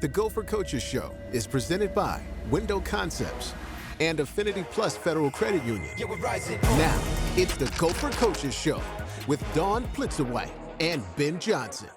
The Gopher Coaches Show is presented by Window Concepts and Affinity Plus Federal Credit Union. Now, it's the Gopher Coaches Show with Dawn Plitzuweit and Ben Johnson.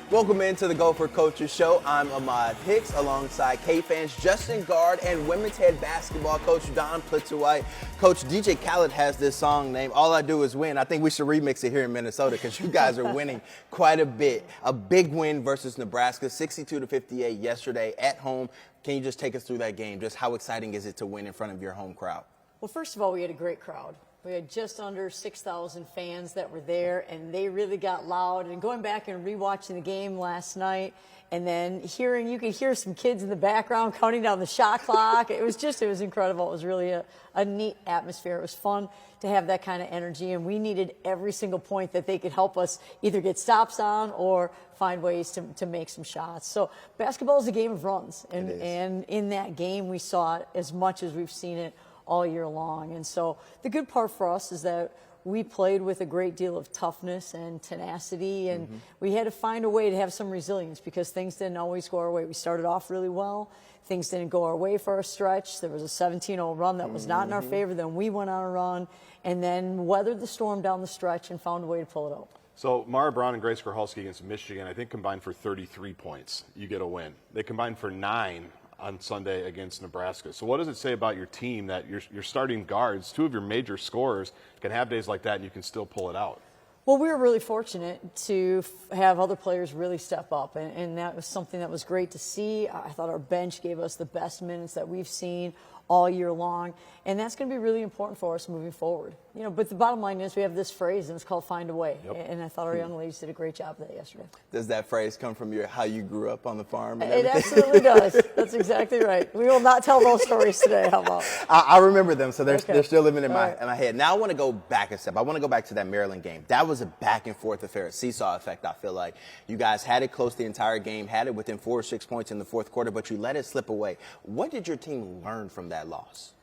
Welcome into the Gopher Coaches Show. I'm Ahmad Hicks alongside K-Fans Justin Gaard and women's head basketball coach Dawn Plitzuweit. Coach, DJ Khaled has this song named All I Do Is Win. I think we should remix it here in Minnesota because you guys are winning quite a bit. A big win versus Nebraska, 62-58 yesterday at home. Can you just take us through that game? Just how exciting is it to win in front of your home crowd? Well, first of all, we had a great crowd. We had just under 6,000 fans that were there, and they really got loud. And going back and rewatching the game last night, and then you could hear some kids in the background counting down the shot clock. It was incredible. It was really a neat atmosphere. It was fun to have that kind of energy, and we needed every single point that they could help us either get stops on or find ways to make some shots. So basketball is a game of runs, and in that game we saw it as much as we've seen it all year long. And so the good part for us is that we played with a great deal of toughness and tenacity, and we had to find a way to have some resilience because things didn't always go our way. We started off really well. Things didn't go our way for a stretch. There was a 17-0 run that was not in our favor. Then we went on a run and then weathered the storm down the stretch and found a way to pull it out. So Mara Brown and Grace Korhalski against Michigan, I think combined for 33 points. You get a win. They combined for 9 on Sunday against Nebraska. So what does it say about your team that your starting guards, two of your major scorers, can have days like that and you can still pull it out? Well, we were really fortunate to have other players really step up, and that was something that was great to see. I thought our bench gave us the best minutes that we've seen all year long, and that's going to be really important for us moving forward. You know, but the bottom line is we have this phrase, and it's called find a way, and I thought our young ladies did a great job of that yesterday. Does that phrase come from how you grew up on the farm and everything? It absolutely does. That's exactly right. We will not tell those stories today. How about? I remember them, so they're still living in my head. Now I want to go back a step. I want to go back to that Maryland game. That was a back and forth affair, a seesaw effect, I feel like. You guys had it close the entire game, had it within 4 or 6 points in the fourth quarter, but you let it slip away. What did your team learn from that loss?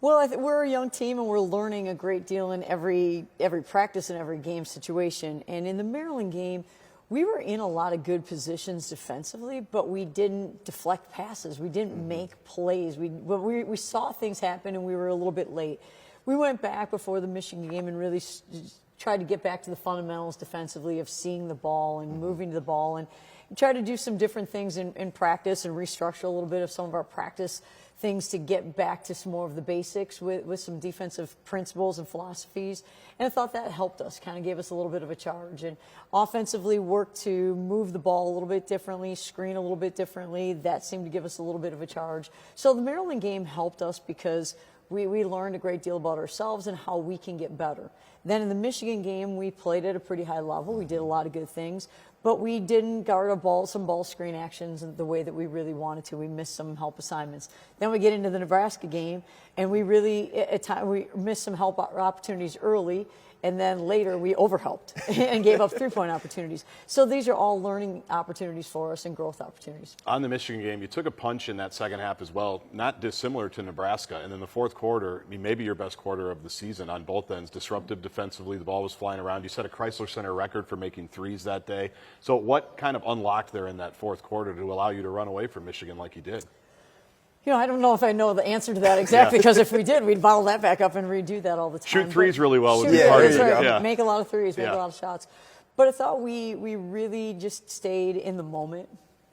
Well, we're a young team, and we're learning a great deal in every practice and every game situation. And in the Maryland game, we were in a lot of good positions defensively, but we didn't deflect passes. We didn't make plays. We saw things happen, and we were a little bit late. We went back before the Michigan game and really tried to get back to the fundamentals defensively of seeing the ball and moving to the ball, and try to do some different things in practice and restructure a little bit of some of our practice things to get back to some more of the basics with some defensive principles and philosophies. And I thought that helped us, kind of gave us a little bit of a charge. And offensively worked to move the ball a little bit differently, screen a little bit differently. That seemed to give us a little bit of a charge. So the Maryland game helped us because we learned a great deal about ourselves and how we can get better. Then in the Michigan game, we played at a pretty high level. We did a lot of good things, but we didn't guard some ball screen actions in the way that we really wanted to. We missed some help assignments. Then we get into the Nebraska game, and we missed some help opportunities early, and then later we overhelped and gave up three-point opportunities. So these are all learning opportunities for us and growth opportunities. On the Michigan game, you took a punch in that second half as well, not dissimilar to Nebraska. And then the fourth quarter, I mean, maybe your best quarter of the season on both ends, disruptive defensively. The ball was flying around. You set a Chrysler Center record for making threes that day. So what kind of unlocked there in that fourth quarter to allow you to run away from Michigan like you did? You know, I don't know if I know the answer to that exactly, because if we did, we'd bottle that back up and redo that all the time. Shoot threes really well would be part of it. Right. Make a lot of threes, make a lot of shots. But I thought we really just stayed in the moment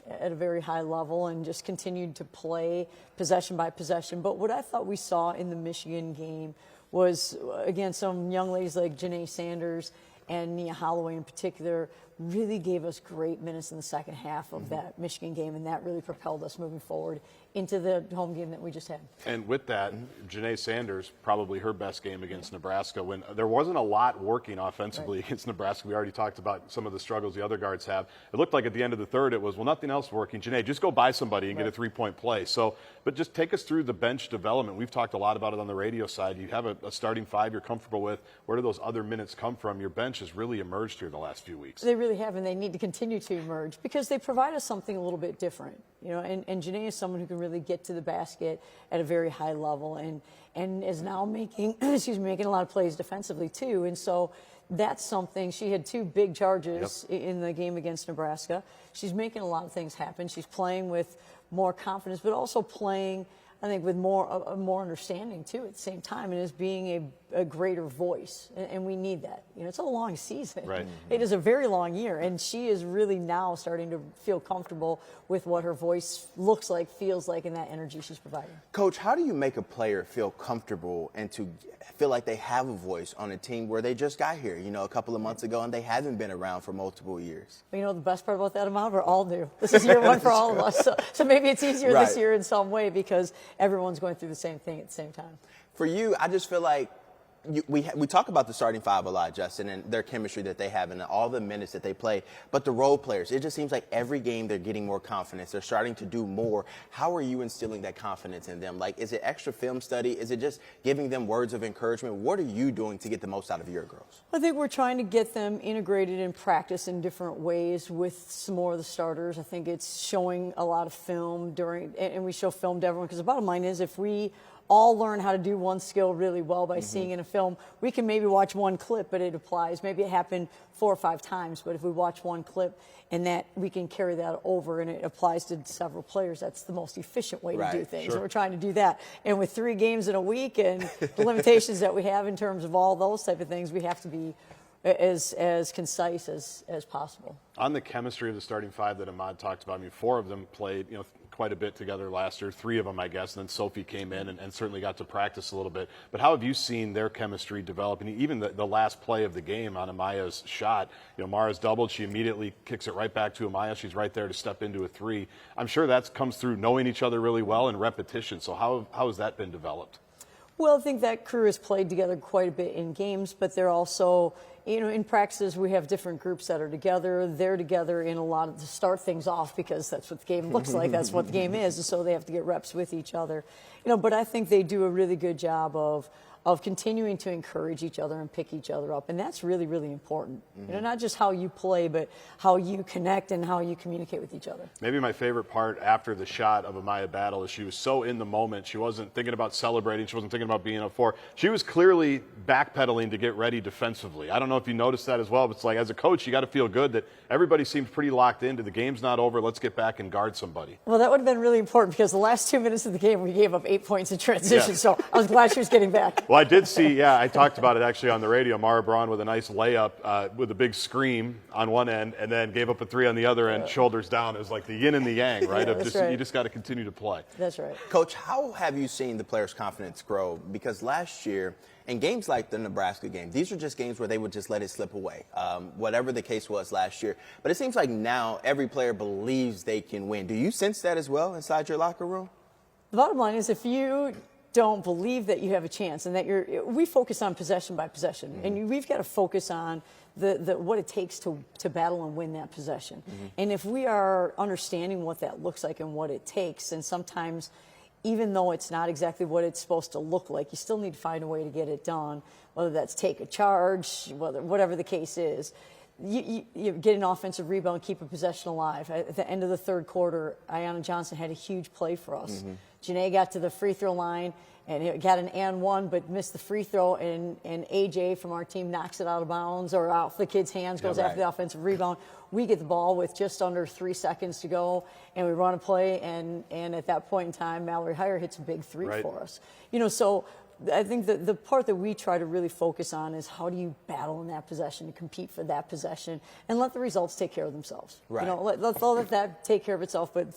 at a very high level and just continued to play possession by possession. But what I thought we saw in the Michigan game was, again, some young ladies like Janae Sanders and Nia Holloway in particular really gave us great minutes in the second half of that Michigan game, and that really propelled us moving forward into the home game that we just had. And with that, Janae Sanders, probably her best game against Nebraska, when there wasn't a lot working offensively against Nebraska. We already talked about some of the struggles the other guards have. It looked like at the end of the third it was, well, nothing else working. Janae, just go by somebody and get a three-point play. So, but just take us through the bench development. We've talked a lot about it on the radio side. You have a starting five you're comfortable with. Where do those other minutes come from? Your bench has really emerged here the last few weeks. They really have, and they need to continue to emerge because they provide us something a little bit different. You know, and Janae is someone who can really get to the basket at a very high level and is now making, making a lot of plays defensively too. And so that's something. She had 2 big charges in the game against Nebraska. She's making a lot of things happen. She's playing with more confidence, but also playing, I think, with more understanding too at the same time, and is being a greater voice, and we need that. You know, it's a long season. Right. It is a very long year, and she is really now starting to feel comfortable with what her voice looks like, feels like, and that energy she's providing. Coach, how do you make a player feel comfortable and to feel like they have a voice on a team where they just got here, you know, a couple of months ago, and they haven't been around for multiple years? You know, the best part about that, Ahmad, we're all new. This is year 1 for all of us. So maybe it's easier this year in some way because everyone's going through the same thing at the same time. For you, I just feel like we talk about the starting 5 a lot, Justin, and their chemistry that they have and all the minutes that they play. But the role players, it just seems like every game they're getting more confidence. They're starting to do more. How are you instilling that confidence in them? Like, is it extra film study? Is it just giving them words of encouragement? What are you doing to get the most out of your girls? I think we're trying to get them integrated in practice in different ways with some more of the starters. I think it's showing a lot of film and we show film to everyone, because the bottom line is if we all learn how to do one skill really well by seeing in a film, we can maybe watch one clip, but it applies. Maybe it happened 4 or 5 times, but if we watch one clip and that we can carry that over and it applies to several players, that's the most efficient way to do things. And we're trying to do that. And with 3 games in a week and the limitations that we have in terms of all those type of things, we have to be as concise as possible. On the chemistry of the starting 5 that Ahmad talked about, I mean, 4 of them played, you know, quite a bit together last year, 3 of them, I guess, and then Sophie came in and certainly got to practice a little bit. But how have you seen their chemistry develop? And even the last play of the game on Amaya's shot, you know, Mara's doubled, she immediately kicks it right back to Amaya. She's right there to step into a 3. I'm sure that comes through knowing each other really well and repetition. So how has that been developed? Well, I think that crew has played together quite a bit in games, but they're also, you know, in practices we have different groups that are together. They're together in a lot of to start things off because that's what the game looks like. That's what the game is, and so they have to get reps with each other. You know, but I think they do a really good job of continuing to encourage each other and pick each other up, and that's really, really important. You know, not just how you play, but how you connect and how you communicate with each other. Maybe my favorite part after the shot of Amaya battle is she was so in the moment. She wasn't thinking about celebrating. She wasn't thinking about being a 4. She was clearly backpedaling to get ready defensively. I don't know if you noticed that as well, but it's like, as a coach, you got to feel good that everybody seems pretty locked into the game's not over. Let's get back and guard somebody. Well, that would have been really important because the last 2 minutes of the game, we gave up 8 points in transition, so I was glad she was getting back. Well, I did see, I talked about it actually on the radio. Mara Braun with a nice layup with a big scream on one end and then gave up a 3 on the other end, shoulders down. It was like the yin and the yang, right? You just got to continue to play. That's right. Coach, how have you seen the players' confidence grow? Because last year, in games like the Nebraska game, these are just games where they would just let it slip away, whatever the case was last year. But it seems like now every player believes they can win. Do you sense that as well inside your locker room? The bottom line is if you don't believe that you have a chance and that we focus on possession by possession, and we've got to focus on what it takes to battle and win that possession. And if we are understanding what that looks like and what it takes, and sometimes even though it's not exactly what it's supposed to look like, you still need to find a way to get it done, whether that's take a charge, whatever the case is. You get an offensive rebound, keep a possession alive. At the end of the 3rd quarter, Ayanna Johnson had a huge play for us. Janae got to the free throw line and got an and 1, but missed the free throw, and AJ from our team knocks it out of bounds or off the kid's hands, goes after the offensive rebound. We get the ball with just under 3 seconds to go, and we run a play, and at that point in time, Mallory Heyer hits a big 3 for us. You know, so I think the part that we try to really focus on is how do you battle in that possession, to compete for that possession, and let the results take care of themselves. Right. You know, let that take care of itself, but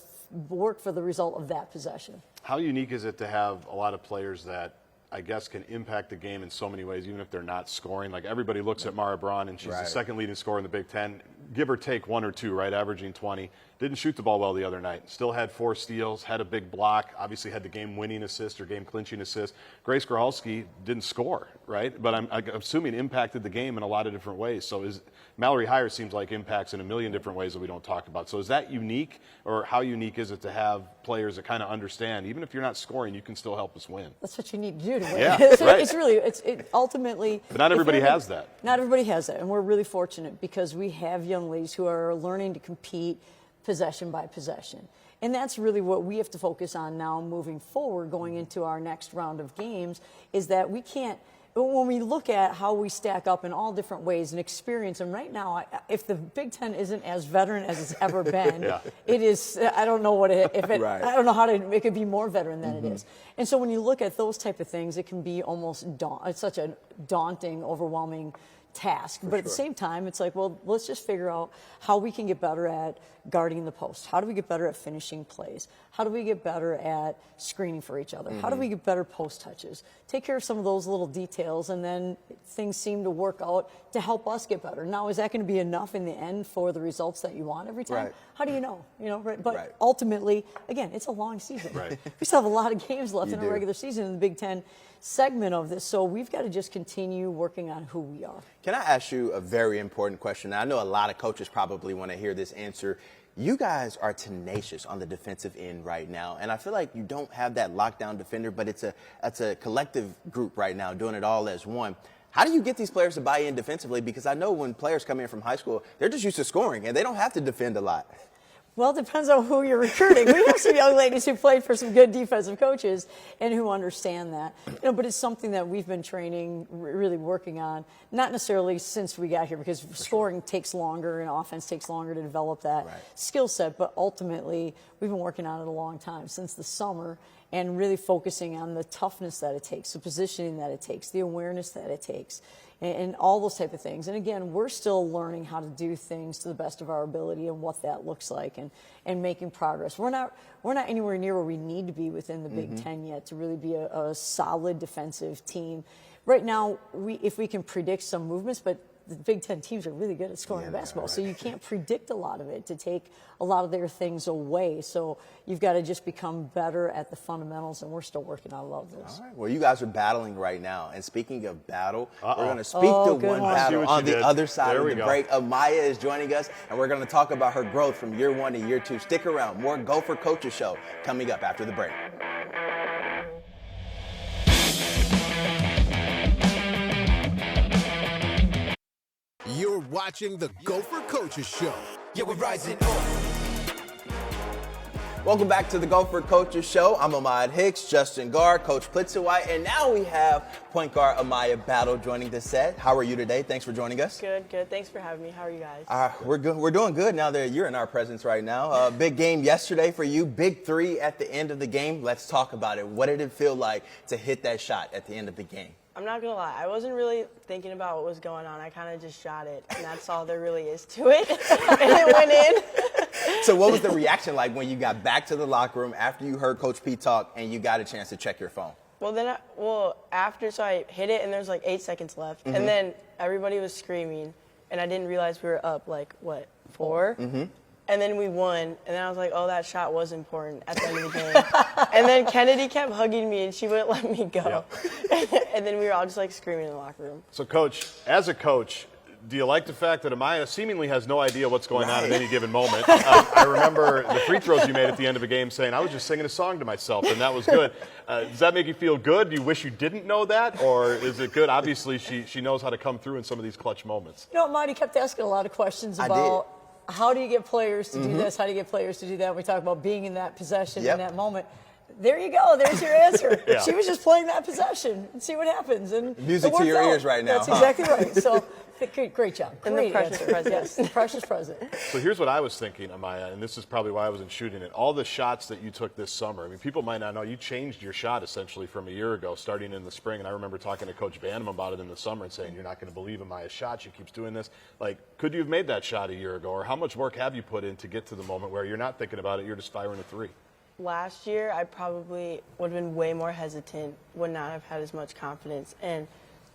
work for the result of that possession. How unique is it to have a lot of players that I guess can impact the game in so many ways, even if they're not scoring? Like, everybody looks at Mara Braun, and she's the 2nd leading scorer in the Big Ten, give or take 1 or 2, right, averaging 20. Didn't shoot the ball well the other night. Still had 4 steals, had a big block, obviously had the game-winning assist or game-clinching assist. Grace Grhalski didn't score, right? But I'm assuming impacted the game in a lot of different ways. So Mallory Heyer seems like impacts in a million different ways that we don't talk about. So is that unique, or how unique is it to have players that kind of understand, even if you're not scoring, you can still help us win? That's what you need to do to win. Yeah, right. It's really, ultimately. But not everybody has that. Not everybody has that, and we're really fortunate because we have young ladies who are learning to compete possession by possession. And that's really what we have to focus on now moving forward, going into our next round of games, is that we can't when we look at how we stack up in all different ways and experience, and right now, if the Big Ten isn't as veteran as it's ever been, it is. I don't know what I don't know how to make it be more veteran than it is. And so when you look at those type of things, it can be almost it's such a daunting, overwhelming task. But at the same time, it's like, well, let's just figure out how we can get better at guarding the post. How do we get better at finishing plays? How do we get better at screening for each other? How do we get better post touches? Take care of some of those little details, and then things seem to work out to help us get better. Now, is that going to be enough in the end for the results that you want every time? How do you know? But ultimately, again, it's a long season. We still have a lot of games left in our regular season in the Big Ten segment of this, so we've got to just continue working on who we are. Can I ask you a very important question? I know a lot of coaches probably want to hear this answer. You guys are tenacious on the defensive end right now, and I feel like you don't have that lockdown defender, but it's a collective group right now doing it all as one. How do you get these players to buy in defensively? Because I know when players come in from high school, they're just used to scoring, and they don't have to defend a lot. Well, it depends on who you're recruiting. We have some young ladies who played for some good defensive coaches and who understand that. But it's something that we've been training, really working on, not necessarily since we got here, because scoring takes longer and offense takes longer to develop that skill set. But ultimately, we've been working on it a long time, since the summer, and really focusing on the toughness that it takes, the positioning that it takes, the awareness that it takes, and all those type of things. And again, we're still learning how to do things to the best of our ability and what that looks like, and making progress. We're not anywhere near where we need to be within the Big Ten yet to really be a solid defensive team. Right now, if we can predict some movements, but the Big Ten teams are really good at scoring basketball, so you can't predict a lot of it to take a lot of their things away. So you've got to just become better at the fundamentals, and we're still working on a lot of those. All right. Well, you guys are battling right now, and speaking of battle, we're going to speak to one battle on the other side of the break. Amaya is joining us, and we're going to talk about her growth from year 1 to year 2. Stick around. More Gopher Coaches Show coming up after the break. You're watching the Gopher Coaches Show. Yeah, we're rising up. Welcome back to the Gopher Coaches Show. I'm Ahmad Hicks, Justin Gaard, Coach Plitzuweit, and now we have point guard Amaya Battle joining the set. How are you today? Thanks for joining us. Good. Thanks for having me. How are you guys? We're good. We're doing good now that you're in our presence right now. Big game yesterday for you. Big 3 at the end of the game. Let's talk about it. What did it feel like to hit that shot at the end of the game? I'm not going to lie. I wasn't really thinking about what was going on. I kind of just shot it, and that's all there really is to it. And it went in. So what was the reaction like when you got back to the locker room after you heard Coach P talk and you got a chance to check your phone? Well, after, so I hit it, and there's like 8 seconds left. And then everybody was screaming, and I didn't realize we were up, 4? And then we won, and then I was like, oh, that shot was important at the end of the game. And then Kennedy kept hugging me, and she wouldn't let me go. And then we were all just, screaming in the locker room. So, Coach, as a coach, do you like the fact that Amaya seemingly has no idea what's going on at any given moment? I remember the free throws you made at the end of a game saying, I was just singing a song to myself, and that was good. Does that make you feel good? Do you wish you didn't know that, or is it good? Obviously, she knows how to come through in some of these clutch moments. Marty kept asking a lot of questions about how do you get players to do this? How do you get players to do that? We talk about being in that possession in that moment. There you go. There's your answer. She was just playing that possession and see what happens. And music to your ears right now. That's exactly right. So great job. And the precious present. Yes, the precious present. So here's what I was thinking, Amaya, and this is probably why I wasn't shooting it. All the shots that you took this summer, I mean, people might not know, you changed your shot essentially from a year ago, starting in the spring. And I remember talking to Coach Bantam about it in the summer and saying, you're not going to believe Amaya's shot. She keeps doing this. Could you have made that shot a year ago? Or how much work have you put in to get to the moment where you're not thinking about it, you're just firing a 3? Last year, I probably would have been way more hesitant, would not have had as much confidence. And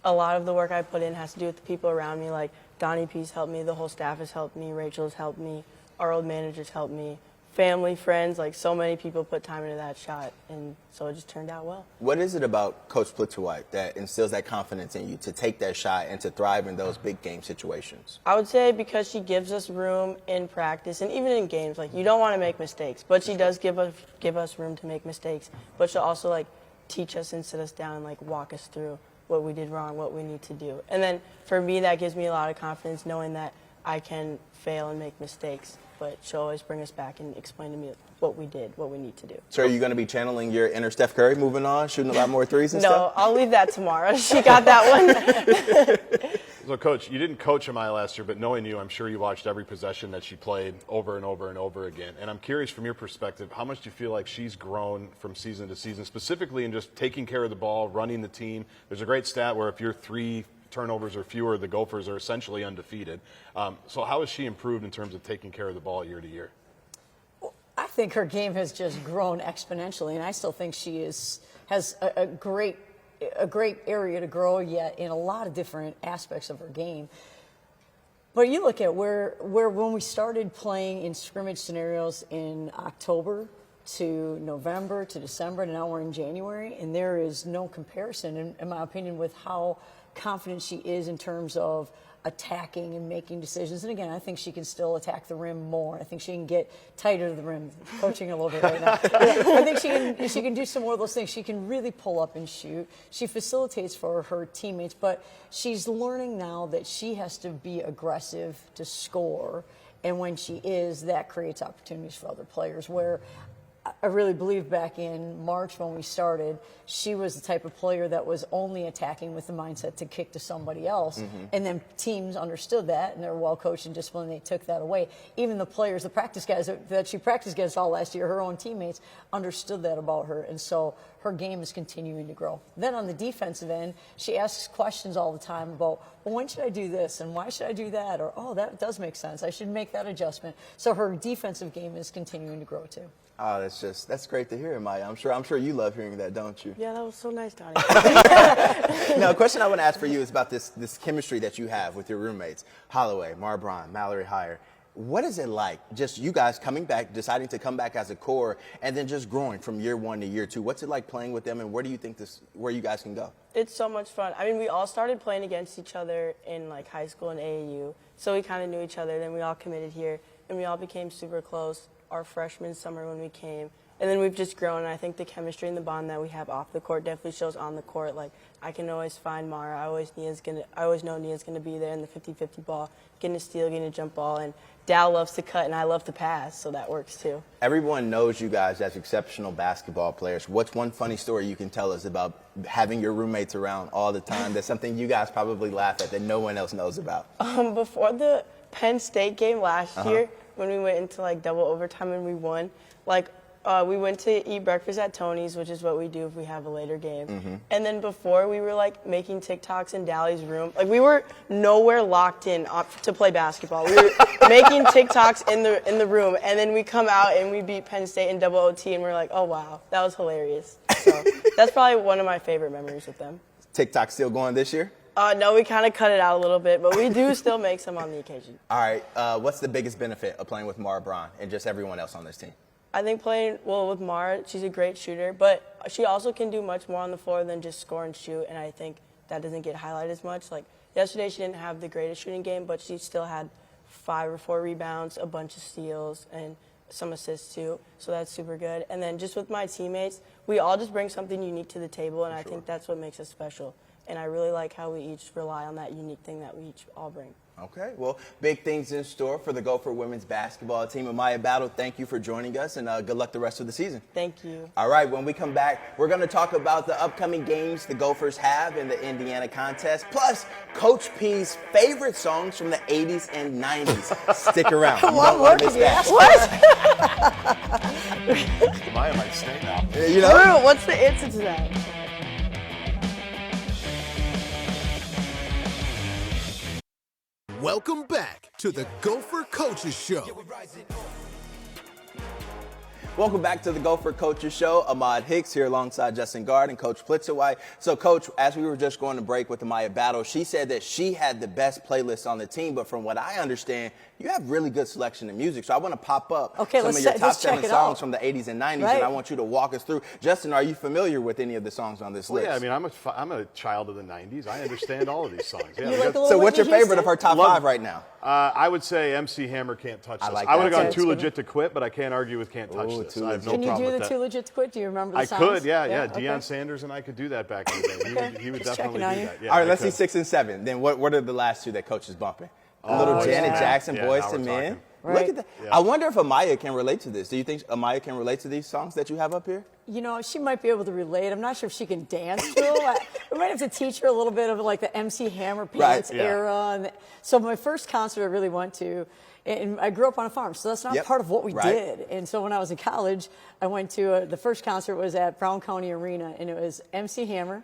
a lot of the work I put in has to do with the people around me, like Donnie P's helped me, the whole staff has helped me, Rachel's helped me, our old managers helped me, family, friends, so many people put time into that shot, and so it just turned out well. What is it about Coach Plitzuweit that instills that confidence in you to take that shot and to thrive in those big game situations? I would say because she gives us room in practice and even in games. You don't want to make mistakes, but she does give us room to make mistakes. But she'll also teach us and sit us down and walk us through what we did wrong, what we need to do. And then for me, that gives me a lot of confidence knowing that I can fail and make mistakes. but she'll always bring us back and explain to me what we did, what we need to do. So are you going to be channeling your inner Steph Curry moving on, shooting a lot more threes and No, stuff? I'll leave that tomorrow. She got that one. So, Coach, you didn't coach Amaya last year, but knowing you, I'm sure you watched every possession that she played over and over and over again. And I'm curious from your perspective, how much do you feel like she's grown from season to season, specifically in just taking care of the ball, running the team? There's a great stat where if you're 3 turnovers or fewer, the Gophers are essentially undefeated. So how has she improved in terms of taking care of the ball year to year? I think her game has just grown exponentially, and I still think she has a great area to grow yet in a lot of different aspects of her game. But you look at where when we started playing in scrimmage scenarios in October to November to December, and now we're in January, and there is no comparison, in my opinion, with how confident she is in terms of attacking and making decisions. And again, I think she can still attack the rim more. I think she can get tighter to the rim. Coaching a little bit right now. I think she can do some more of those things. She can really pull up and shoot. She facilitates for her teammates, but she's learning now that she has to be aggressive to score. And when she is, that creates opportunities for other players. Where I really believe back in March when we started, she was the type of player that was only attacking with the mindset to kick to somebody else. And then teams understood that, and they're well coached and disciplined, and they took that away. Even the players, the practice guys that she practiced against all last year, her own teammates, understood that about her. And so her game is continuing to grow. Then on the defensive end, she asks questions all the time about, well, when should I do this? And why should I do that? Or, oh, that does make sense. I should make that adjustment. So her defensive game is continuing to grow too. Oh, that's great to hear, Maya. I'm sure you love hearing that, don't you? Yeah, that was so nice, Donnie. Now, a question I want to ask for you is about this chemistry that you have with your roommates, Holloway, Mara Braun, Mallory Heyer. What is it like, just you guys coming back, deciding to come back as a core, and then just growing from year 1 to year 2? What's it like playing with them, and where do you think where you guys can go? It's so much fun. I mean, we all started playing against each other in like high school and AAU, so we kind of knew each other. Then we all committed here, and we all became super close our freshman summer when we came. And then we've just grown, and I think the chemistry and the bond that we have off the court definitely shows on the court. Like, I can always find Mara. I always know Nia's going to be there in the 50-50 ball, getting a steal, getting a jump ball. And Dal loves to cut, and I love to pass, so that works too. Everyone knows you guys as exceptional basketball players. What's one funny story you can tell us about having your roommates around all the time? That's something you guys probably laugh at that no one else knows about. Before the Penn State game last year, when we went into like double overtime and we won, we went to eat breakfast at Tony's, which is what we do if we have a later game. And then before, we were like making TikToks in Dally's room. Like, we were nowhere locked in to play basketball. We were making TikToks in the room, and then we come out and we beat Penn State in double OT, and we're like, oh wow, that was hilarious. So that's probably one of my favorite memories with them. TikTok still going this year? No, we kind of cut it out a little bit, but we do still make some on the occasion. All right. What's the biggest benefit of playing with Mara Braun and just everyone else on this team? I think playing well with Mara, she's a great shooter, but she also can do much more on the floor than just score and shoot, and I think that doesn't get highlighted as much. Like, yesterday she didn't have the greatest shooting game, but she still had 5 or 4 rebounds, a bunch of steals, and some assists too, so that's super good. And then just with my teammates, we all just bring something unique to the table, and I think that's what makes us special. And I really like how we each rely on that unique thing that we each all bring. Okay, well, big things in store for the Gopher women's basketball team. Amaya Battle, thank you for joining us, and good luck the rest of the season. Thank you. All right, when we come back, we're going to talk about the upcoming games the Gophers have in the Indiana contest, plus Coach P's favorite songs from the 80s and 90s. Stick around. You don't want to miss that. What? Maya might stay now. You know? What's the answer to that? Welcome back to the Gopher Coaches Show. Welcome back to the Gopher Coaches Show. Ahmad Hicks here alongside Justin Gaard and Coach Plitzuweit. So, Coach, as we were just going to break with Amaya Battle, she said that she had the best playlist on the team, but from what I understand, you have really good selection of music. So I want to pop up some of your top 7 songs from the 80s and 90s, and I want you to walk us through. Justin, are you familiar with any of the songs on this list? Yeah, I mean, I'm a child of the 90s. I understand all of these songs. Yeah, like so what's your favorite of her top 5 right now? I would say MC Hammer, Can't Touch This. Like I would have that. gone Too Legit to Quit, but I can't argue with Can't Touch This. I have no Can you problem do with the that. Too Legit to Quit? Do you remember the I songs? could, yeah. Okay. Deion Sanders and I could do that back in the day. He would Just definitely do checking on that. you. Yeah, All right, I let's see could. 6 and 7. Then what are the last 2 that Coach is bumping? A little Janet Jackson, Yeah, Boys now to we're Men. talking. right? Look at that. Yeah. I wonder if Amaya can relate to this. Do you think Amaya can relate to these songs that you have up here? You know, she might be able to relate. I'm not sure if she can dance to them. We might have to teach her a little bit of like the MC Hammer Pants Right. era. And so my first concert I really went to, and I grew up on a farm, so that's not part of what we did. And so when I was in college, I went to the first concert was at Brown County Arena, and it was MC Hammer,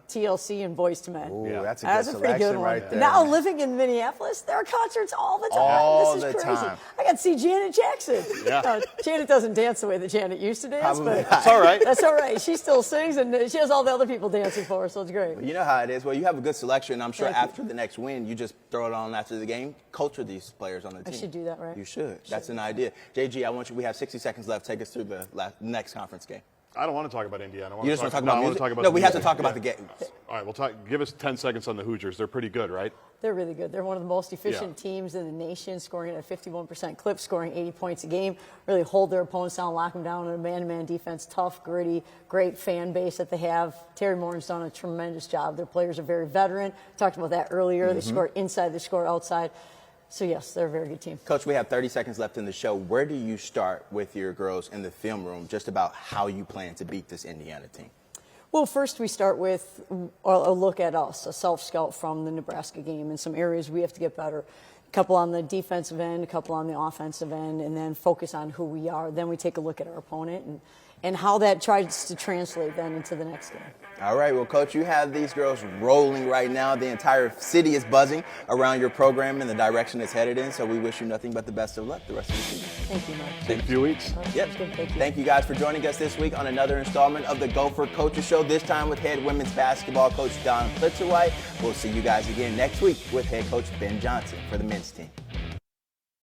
TLC, and Boyz II Men. Ooh, that's a That good was a pretty good selection one. right there. Now living in Minneapolis, there are concerts all the time. All this is the crazy. time. I got to see Janet Jackson. Yeah. Janet doesn't dance the way that Janet used to dance, Probably but not. It's all right. that's all right. She still sings, and she has all the other people dancing for her, so it's great. You know how it is. Well, you have a good selection. I'm sure Thank you. after the next win, you just throw it on after the game. Culture these players on the team. I should do that, right? You should. That's an idea. JG, we have 60 seconds left. Take us through the next conference game. I don't want to talk about Indiana. You just want to talk no, about I want music? to talk about No, the we have to music. talk about the game. All right, well, give us 10 seconds on the Hoosiers. They're pretty good, right? They're really good. They're one of the most efficient teams in the nation, scoring at a 51% clip, scoring 80 points a game. Really hold their opponents down, lock them down in a man-to-man defense. Tough, gritty, great fan base that they have. Terry Morin's done a tremendous job. Their players are very veteran. Talked about that earlier. They score inside, they score outside. So, yes, they're a very good team. Coach, we have 30 seconds left in the show. Where do you start with your girls in the film room just about how you plan to beat this Indiana team? Well, first we start with a look at us, a self-scout from the Nebraska game and some areas we have to get better. A couple on the defensive end, a couple on the offensive end, and then focus on who we are. Then we take a look at our opponent and how that tries to translate then into the next game. All right, well, Coach, you have these girls rolling right now. The entire city is buzzing around your program and the direction it's headed in, so we wish you nothing but the best of luck the rest of the season. Thank you, Mark. In a few weeks. Yep. Thank you guys for joining us this week on another installment of the Gopher Coaches Show, this time with head women's basketball coach Dawn Plitzuweit. We'll see you guys again next week with head coach Ben Johnson for the men's team.